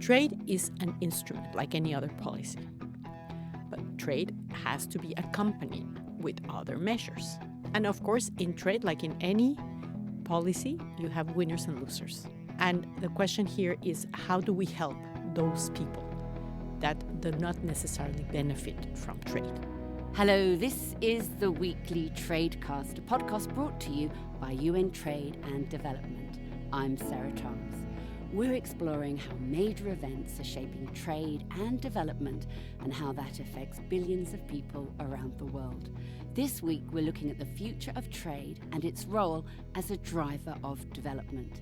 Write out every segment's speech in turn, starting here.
Trade is an instrument like any other policy, but trade has to be accompanied with other measures. And of course, in trade, like in any policy, you have winners and losers. And the question here is, how do we help those people that do not necessarily benefit from trade? Hello, this is the weekly Tradecast, a podcast brought to you by UN Trade and Development. I'm Sarah Charles. We're exploring how major events are shaping trade and development and how that affects billions of people around the world. This week, we're looking at the future of trade and its role as a driver of development.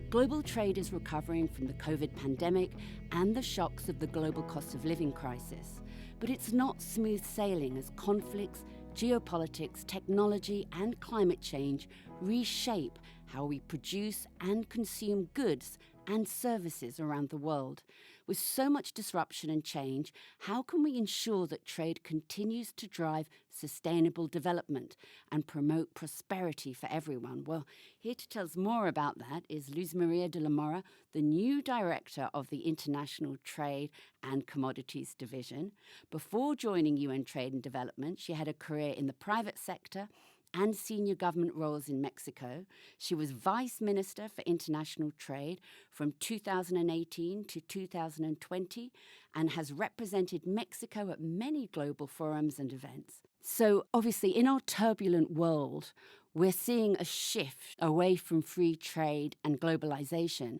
Global trade is recovering from the COVID pandemic and the shocks of the global cost of living crisis. But it's not smooth sailing as conflicts, geopolitics, technology and climate change reshape how we produce and consume goods and services around the world. With so much disruption and change, how can we ensure that trade continues to drive sustainable development and promote prosperity for everyone? Well, here to tell us more about that is Luz María de la Mora, the new director of the International Trade and Commodities Division. Before joining UN Trade and Development, she had a career in the private sector and senior government roles in Mexico. She was Vice Minister for International Trade from 2018 to 2020 and has represented Mexico at many global forums and events. So obviously, in our turbulent world, we're seeing a shift away from free trade and globalization.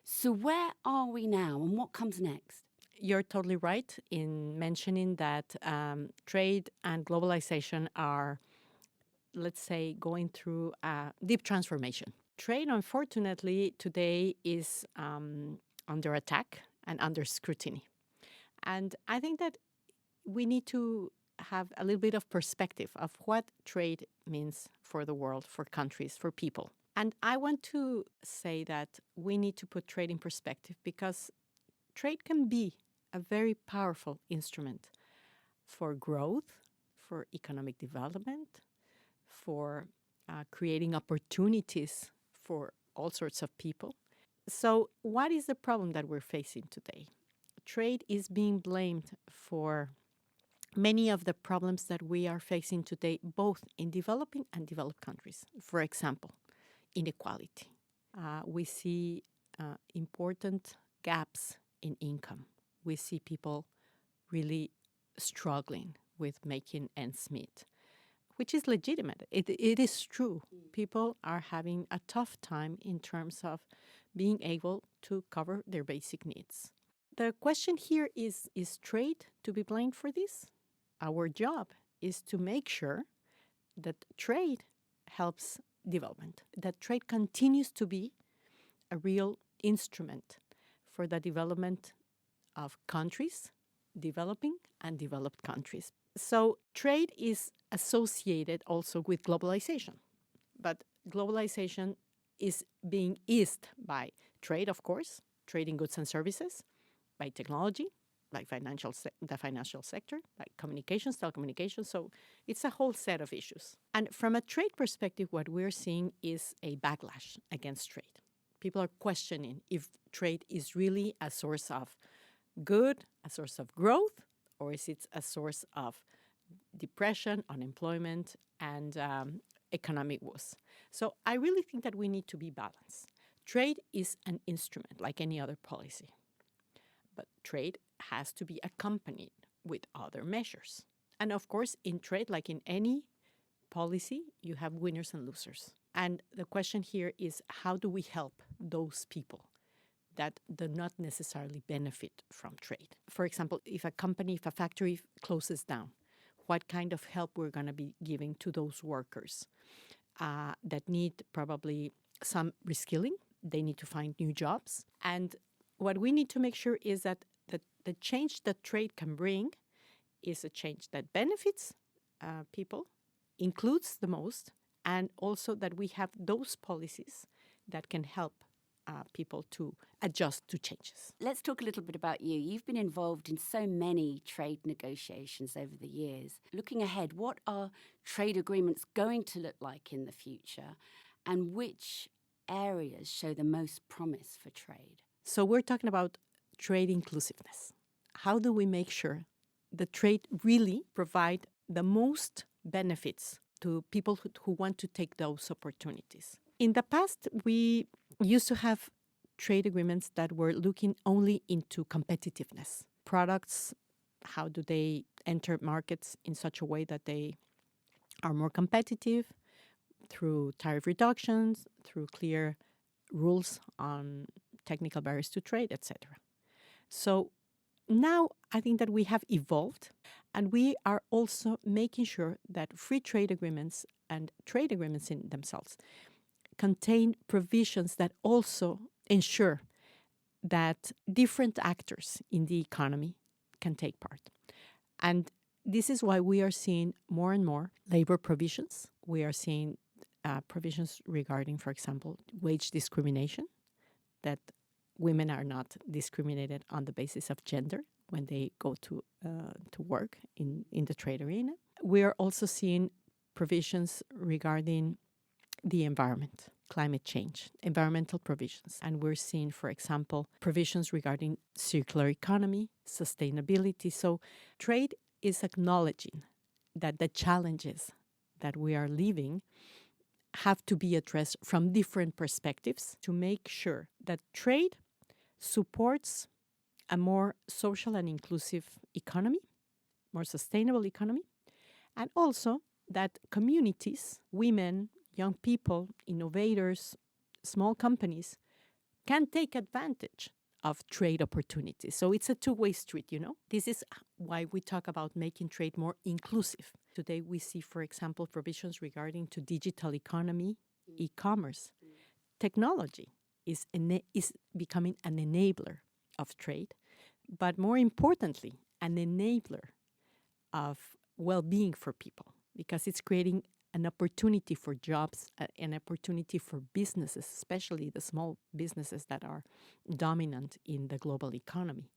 So where are we now and what comes next? You're totally right in mentioning that trade and globalization are, let's say, going through a deep transformation. Trade, unfortunately, today is under attack and under scrutiny. And I think that we need to have a little bit of perspective of what trade means for the world, for countries, for people. And I want to say that we need to put trade in perspective because trade can be a very powerful instrument for growth, for economic development, for creating opportunities for all sorts of people. So what is the problem that we're facing today? Trade is being blamed for many of the problems that we are facing today, both in developing and developed countries. For example, inequality. We see important gaps in income. We see people really struggling with making ends meet, which is legitimate. It is true. People are having a tough time in terms of being able to cover their basic needs. The question here is trade to be blamed for this? Our job is to make sure that trade helps development, that trade continues to be a real instrument for the development of countries, developing and developed countries. So trade is associated also with globalization. But globalization is being eased by trade, of course, trading goods and services, by technology, like the financial sector, like communications, telecommunications. So it's a whole set of issues. And from a trade perspective, what we're seeing is a backlash against trade. People are questioning if trade is really a source of good, a source of growth, or is it a source of depression, unemployment, and economic woes? So I really think that we need to be balanced. Trade is an instrument like any other policy, but trade has to be accompanied with other measures. And of course, in trade, like in any policy, you have winners and losers. And the question here is, how do we help those people that do not necessarily benefit from trade? For example, if a factory closes down, what kind of help we're going to be giving to those workers that need probably some reskilling? They need to find new jobs. And what we need to make sure is that the change that trade can bring is a change that benefits people, includes the most, and also that we have those policies that can help people to adjust to changes. Let's talk a little bit about you. You've been involved in so many trade negotiations over the years. Looking ahead, what are trade agreements going to look like in the future, and which areas show the most promise for trade? So we're talking about trade inclusiveness. How do we make sure the trade really provide the most benefits to people who want to take those opportunities? In the past, we used to have trade agreements that were looking only into competitiveness. Products, how do they enter markets in such a way that they are more competitive through tariff reductions, through clear rules on technical barriers to trade, etc. So now I think that we have evolved, and we are also making sure that free trade agreements and trade agreements in themselves contain provisions that also ensure that different actors in the economy can take part. And this is why we are seeing more and more labor provisions. We are seeing provisions regarding, for example, wage discrimination, that women are not discriminated on the basis of gender when they go to work in the trade arena. We are also seeing provisions regarding the environment, climate change, environmental provisions. And we're seeing, for example, provisions regarding circular economy, sustainability. So trade is acknowledging that the challenges that we are living have to be addressed from different perspectives to make sure that trade supports a more social and inclusive economy, more sustainable economy, and also that communities, women, young people, innovators, small companies can take advantage of trade opportunities. So it's a two-way street, you know. This is why we talk about making trade more inclusive. Today we see, for example, provisions regarding to digital economy, e-commerce. Technology is becoming an enabler of trade, but more importantly, an enabler of well-being for people, because it's creating an opportunity for jobs, an opportunity for businesses, especially the small businesses that are dominant in the global economy.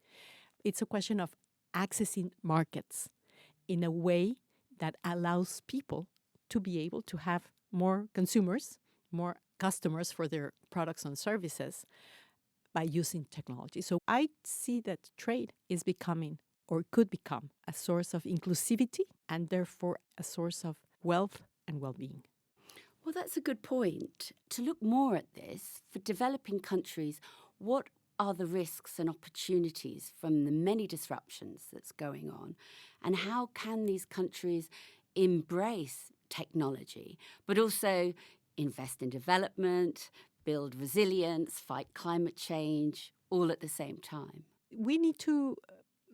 It's a question of accessing markets in a way that allows people to be able to have more consumers, more customers for their products and services by using technology. So I see that trade is becoming, or could become, a source of inclusivity and therefore a source of wealth and well-being. Well, that's a good point. To look more at this, for developing countries, what are the risks and opportunities from the many disruptions that's going on? And how can these countries embrace technology, but also invest in development, build resilience, fight climate change, all at the same time? We need to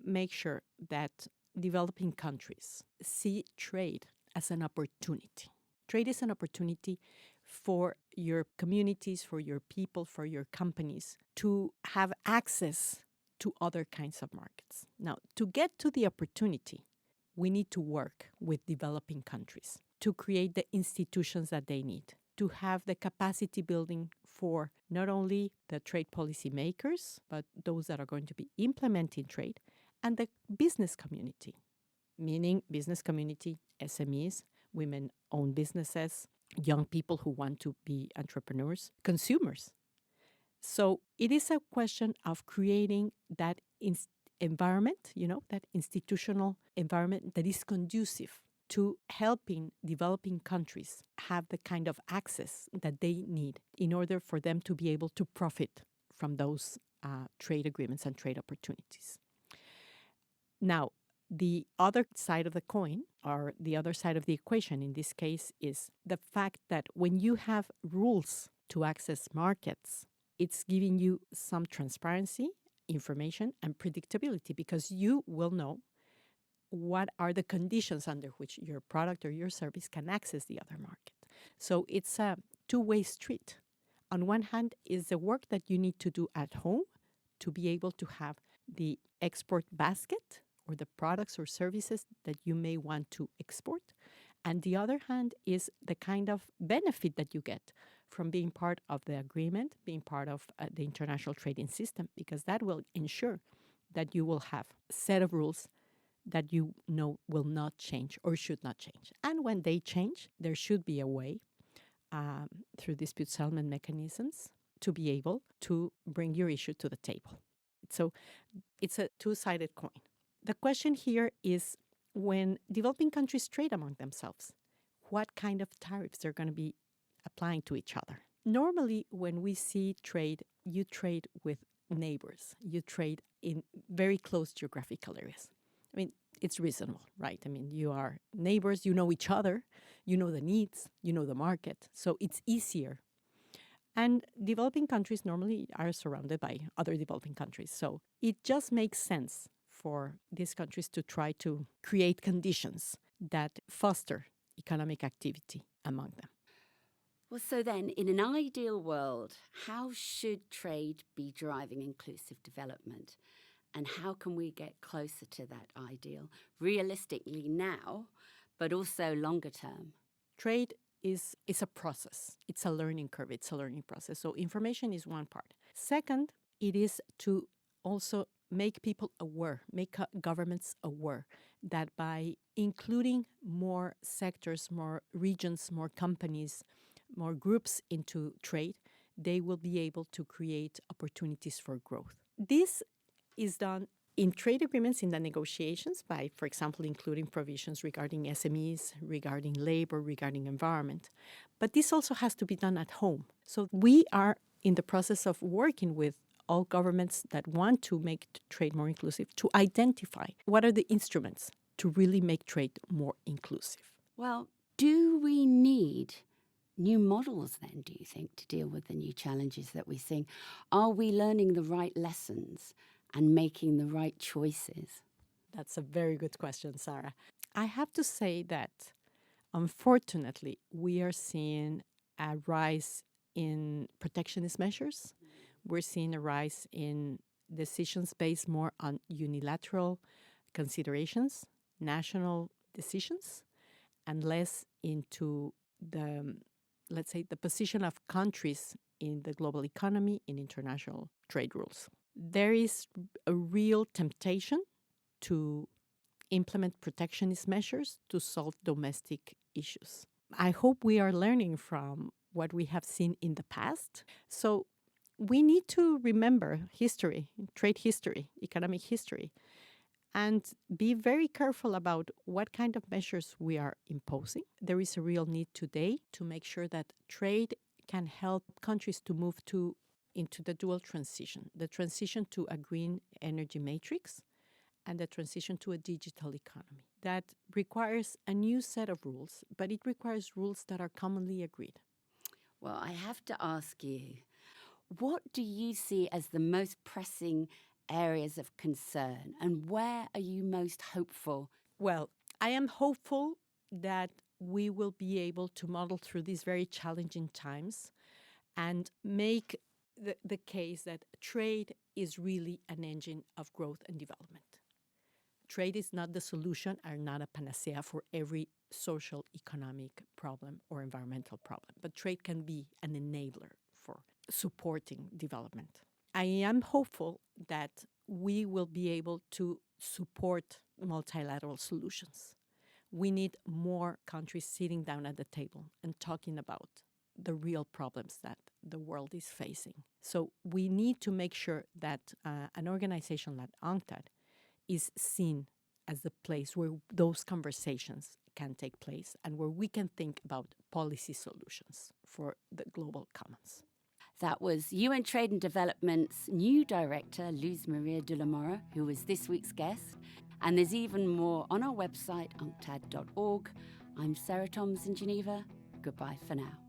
make sure that developing countries see trade as an opportunity. Trade is an opportunity for your communities, for your people, for your companies to have access to other kinds of markets. Now, to get to the opportunity, we need to work with developing countries to create the institutions that they need, to have the capacity building for not only the trade policy makers, but those that are going to be implementing trade, and the business community, meaning business community, SMEs, women-owned businesses, young people who want to be entrepreneurs, consumers. So it is a question of creating that environment, you know, that institutional environment that is conducive to helping developing countries have the kind of access that they need in order for them to be able to profit from those trade agreements and trade opportunities. Now, the other side of the coin, or the other side of the equation in this case, is the fact that when you have rules to access markets, it's giving you some transparency, information, and predictability, because you will know what are the conditions under which your product or your service can access the other market. So it's a two-way street. On one hand is the work that you need to do at home to be able to have the export basket or the products or services that you may want to export. And the other hand is the kind of benefit that you get from being part of the agreement, being part of the international trading system, because that will ensure that you will have a set of rules that you know will not change or should not change. And when they change, there should be a way through dispute settlement mechanisms to be able to bring your issue to the table. So it's a two-sided coin. The question here is, when developing countries trade among themselves, what kind of tariffs they're going to be applying to each other? Normally, when we see trade, you trade with neighbors. You trade in very close geographical areas. I mean, it's reasonable, right? I mean, you are neighbors, you know each other, you know the needs, you know the market, so it's easier. And developing countries normally are surrounded by other developing countries. So it just makes sense for these countries to try to create conditions that foster economic activity among them. Well, so then, in an ideal world, how should trade be driving inclusive development? And how can we get closer to that ideal, realistically now, but also longer term? Trade is a process. It's a learning curve. It's a learning process. So information is one part. Second, it is to also make people aware, make governments aware that by including more sectors, more regions, more companies, more groups into trade, they will be able to create opportunities for growth. This is done in trade agreements, in the negotiations, by, for example, including provisions regarding SMEs, regarding labor, regarding environment. But this also has to be done at home. So we are in the process of working with all governments that want to make trade more inclusive to identify what are the instruments to really make trade more inclusive. Well, do we need new models then, do you think, to deal with the new challenges that we're seeing? Are we learning the right lessons and making the right choices? That's a very good question, Sarah. I have to say that, unfortunately, we are seeing a rise in protectionist measures. We're seeing a rise in decisions based more on unilateral considerations, national decisions, and less into the, let's say, the position of countries in the global economy, in international trade rules. There is a real temptation to implement protectionist measures to solve domestic issues. I hope we are learning from what we have seen in the past. So we need to remember history, trade history, economic history, and be very careful about what kind of measures we are imposing. There is a real need today to make sure that trade can help countries to move into the dual transition, the transition to a green energy matrix and the transition to a digital economy. That requires a new set of rules, but it requires rules that are commonly agreed. Well, I have to ask you, what do you see as the most pressing areas of concern, and where are you most hopeful? Well, I am hopeful that we will be able to model through these very challenging times and make the case that trade is really an engine of growth and development. Trade is not the solution or not a panacea for every social, economic problem or environmental problem, but trade can be an enabler for supporting development. I am hopeful that we will be able to support multilateral solutions. We need more countries sitting down at the table and talking about the real problems that the world is facing. So we need to make sure that an organization like UNCTAD is seen as the place where those conversations can take place and where we can think about policy solutions for the global commons. That was UN Trade and Development's new director, Luz María de la Mora, who was this week's guest. And there's even more on our website, unctad.org. I'm Sarah Toms in Geneva. Goodbye for now.